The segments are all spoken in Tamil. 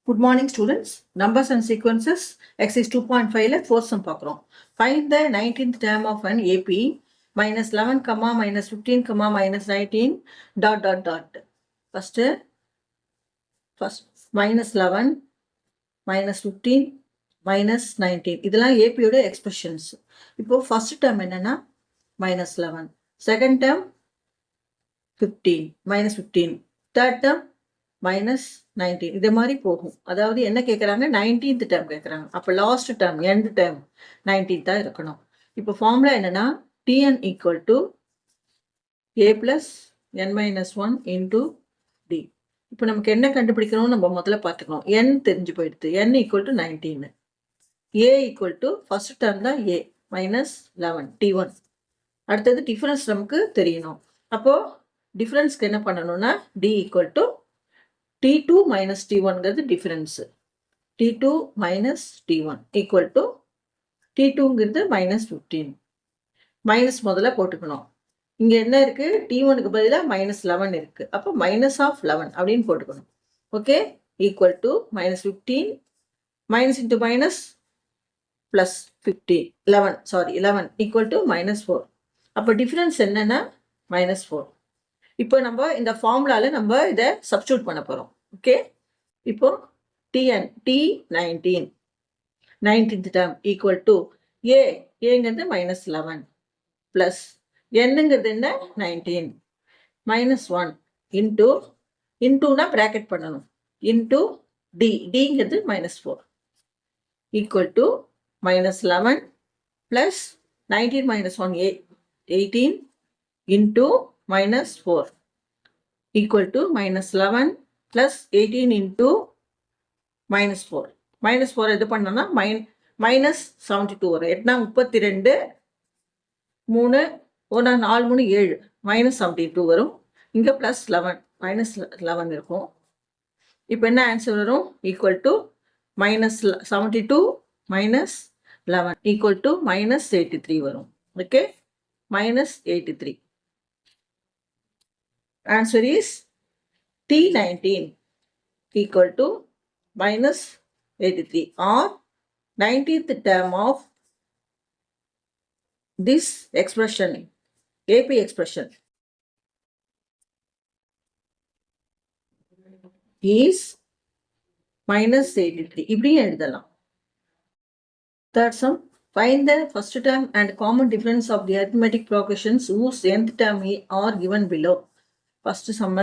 Good morning, students. Numbers and sequences, exercise 2.5 fourth sum பார்க்கிறோம். Find the 19th term of an AP minus 11, minus 15, minus 19, dot, dot, dot. First minus 11, minus 15, minus 19. இதெல்லாம் AP யோட expressions. இப்போ first term என்னன்னா minus 11. Second term 15, minus 15. Third term minus 19. இதே மாதிரி போகும். அதாவது என்ன கேட்குறாங்க, 19th டேர்ம் கேட்குறாங்க. அப்போ last term end term 19th தான் இருக்கணும். இப்போ ஃபார்முலா என்னன்னா Tn equal to A plus n minus 1 into d. இப்போ நமக்கு என்ன கண்டுபிடிக்கணும்னு நம்ம முதல்ல பார்த்துக்கணும். n தெரிஞ்சு போயிடுது. n equal to 19. A equal to first term தான் A மைனஸ் 11 T1. அடுத்தது டிஃபரன்ஸ் நமக்கு தெரியணும். அப்போ டிஃபரன்ஸ்க்கு என்ன பண்ணணும்னா D equal to T2 minus T1 ங்கிறது difference. T2 minus T1 equal to T2 ங்கிறது minus 15. minus முதல்ல போட்டுக்கணும். இங்க என்ன இருக்கு, T1 க்கு பதிலா minus 11 இருக்கு. அப்போ minus of 11 அப்படின்னு போட்டுக்கணும். Okay, equal to minus 15 minus into minus plus 15 11 equal to minus 4. அப்போ difference என்னன்னா minus 4. இப்போ நம்ம இந்த ஃபார்முலால நம்ம இதை சப்ஸ்டிட்யூட் பண்ண போறோம். ஓகே, இப்போ T19 19th term equal to ஏங்கிறது மைனஸ் 11 பிளஸ் என்னங்கிறது என்ன 19 மைனஸ் 1 இன்டூனா பிராக்கெட் பண்ணணும் இன்டூ டிங்கிறது minus 4 equal to minus 11 plus 19 minus 1 18 into minus 4 equal to minus 11 plus 18 into minus 4. minus 4 எது பண்ணனா minus 72 வரும். 8 32 3 1 4 3 7 minus 72 வரும். இங்க plus 11 minus 11 இருக்கும். இப்போ என்ன ஆன்சர் வரும், equal to minus 72 minus 11 equal to minus 83 வரும். Okay, minus 83. Answer is T19 equal to minus 83 or 19th term of this expression, AP expression is minus 83. இப்படி எழுதலாம். Third sum, find the first term and common difference of the arithmetic progressions whose nth term are given below. First sum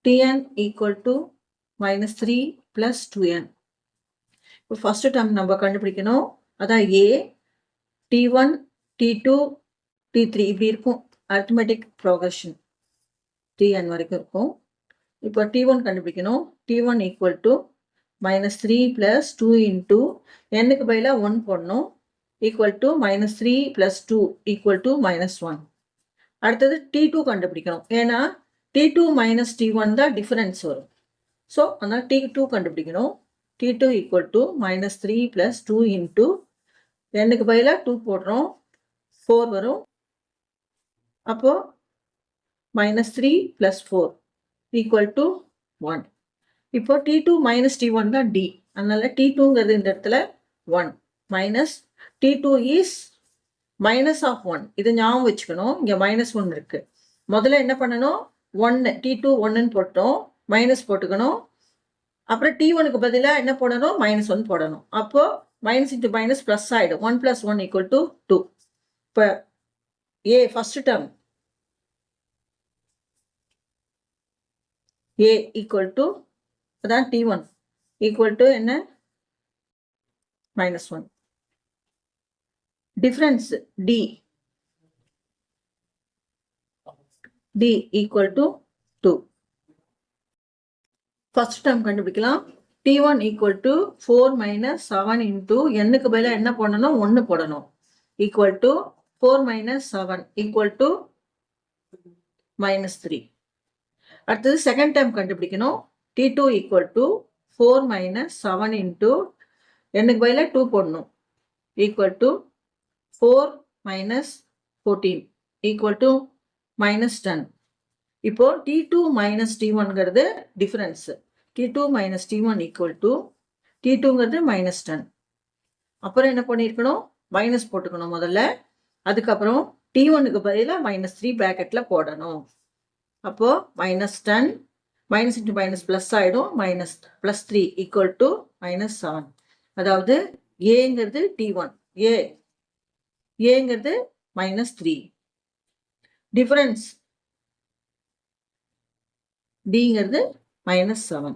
Tn equal to minus 3 plus 2n. இப்போ first term நம்ம கண்டுபிடிக்கணும். அதான் A, T1, T2, T3 இப்படி இருக்கும். arithmetic progression Tn வரைக்கும் இருக்கும். இப்போ T1 கண்டுபிடிக்கணும். T1 equal to minus 3 plus 2 into n-க்கு பதிலா 1 போடணும் equal to minus 3 plus 2 equal to minus 1. அடுத்தது T2 கண்டுபிடிக்கணும். ஏன்னா T2 minus T1 தான் டிஃபரன்ஸ் வரும். ஸோ அதனால் T2 கண்டுபிடிக்கணும். T2 equal to minus 3 plus 2 into என்னுக்கு பதிலாக 2 போடுறோம் 4 வரும். அப்போ மைனஸ் 3 பிளஸ் 4 ஈக்குவல் டு 1. இப்போ T2 மைனஸ் T1 தான் D. அதனால T2ங்கிறது இந்த இடத்துல 1 minus T2 is minus of 1. இது ஞாபகம் வச்சுக்கணும். இங்கே மைனஸ் 1 இருக்கு. முதல்ல என்ன பண்ணணும், 1 T2 1ன்னு போட்டோம், மைனஸ் போட்டுக்கணும். அப்புறம் T1க்கு பதிலாக என்ன போடணும், மைனஸ் 1 போடணும். அப்போ மைனஸ் இன்ட்டு மைனஸ் ப்ளஸ் ஆகிடும். 1 + 1 ஈக்குவல் டு 2. இப்போ a first term a equal to அதான் T1 ஈக்குவல் டு என்ன minus 1. difference D equal to 2. first term கண்டுபிடிக்கலாம். T1 equal to 4 minus 7 into n-க்கு பதிலா என்ன போடணும், 1 போடணும் equal to 4 minus 7 equal to minus 3. அடுத்தது second term கண்டுபிடிக்கணும். T2 equal to 4 minus 7 into n-க்கு பதிலா 2 போடணும் equal to 4 minus 14 equal to minus 10. இப்போ T2 minus T1 ங்கிறது difference. T2 minus T1 equal to T2ங்கிறது minus 10. அப்புறம் என்ன பண்ணியிருக்கணும், மைனஸ் போட்டுக்கணும் முதல்ல. அதுக்கப்புறம் T1க்கு பதிலாக -3 ப்ராக்கெட்ல போடணும். அப்போ -10 மைனஸ் இன்ட்டு மைனஸ் ப்ளஸ் ஆகிடும், +3 ஈக்குவல் டு -7. அதாவது ஏங்கிறது T1, ஏங்கிறது -3, டிஃபரன்ஸ் டிங்கிறது -7.